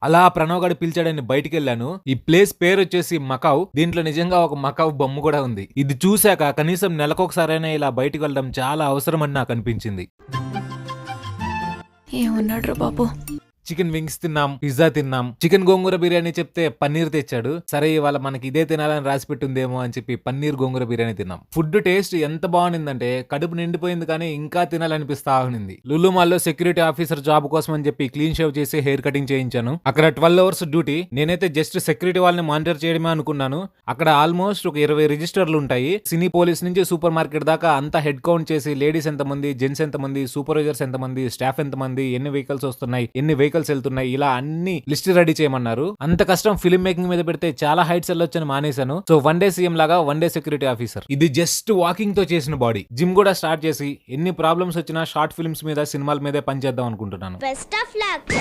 అలా ప్రణవ్ గడు పిలిచాడని బయటికి వెళ్ళాను. ఈ ప్లేస్ పేరు వచ్చేసి మకావ్. దీంట్లో నిజంగా ఒక మకావ్ బొమ్మ కూడా ఉంది. ఇది చూశాక కనీసం నెలకొకసారైనా ఇలా బయటికి వెళ్ళడం చాలా అవసరం అని నాకు అనిపించింది. ఏమన్నాడు బాబు? చికెన్ వింగ్స్ తిన్నాం, పిజ్జా తిన్నాం, చికెన్ గోంగూర బిర్యానీ చెప్తే పన్నీర్ తెచ్చాడు. సరే ఇవాళ మనకి ఇదే తినాలని రాసి పెట్టుందేమో అని చెప్పి పన్నీర్ గోంగూర బిర్యానీ తిన్నాం. ఫుడ్ టేస్ట్ ఎంత బాగుండిందంటే కడుపు నిండిపోయింది కానీ ఇంకా తినాలనిపిస్తా ఉంది. లులు మాల్లో సెక్యూరిటీ ఆఫీసర్ జాబ్ కోసం అని చెప్పి క్లీన్ షేవ్ చేసి హెయిర్ కటింగ్ చేయించాను. అక్కడ 12 అవర్స్ డ్యూటీ. నేనైతే జస్ట్ సెక్యూరిటీ వాళ్ళని మానిటర్ చేయడమే అనుకున్నాను. అక్కడ ఆల్మోస్ట్ ఒక 20 రిజిస్టర్లు ఉంటాయి. సినీ పోలీస్ నుంచి సూపర్ మార్కెట్ దాకా అంతా హెడ్ కౌంట్ చేసి లేడీస్ ఎంతమంది, జెంట్స్ ఎంతమంది, సూపర్వైజర్స్ ఎంతమంది, స్టాఫ్ ఎంతమంది, ఎన్ని వెహికల్స్ వస్తున్నాయి, ఎన్ని వెహికల్స్ వెళ్తున్నాయి, ఇలా అన్ని లిస్ట్ రెడీ చేయమన్నారు. అంత కష్టం ఫిల్మ్ మేకింగ్ మీద పెడితే చాలా హైట్స్ వెళ్ళొచ్చని మానేశాను. సో 1 డే సీఎం లాగా 1 డే సెక్యూరిటీ ఆఫీసర్. ఇది జస్ట్ వాకింగ్ తో చేసిన బాడీ. జిమ్ కూడా స్టార్ట్ చేసి ఎన్ని ప్రాబ్లమ్స్ వచ్చినా షార్ట్ ఫిల్మ్స్ మీద, సినిమాల మీదే పనిచేద్దాం అనుకుంటున్నాను. Best of luck.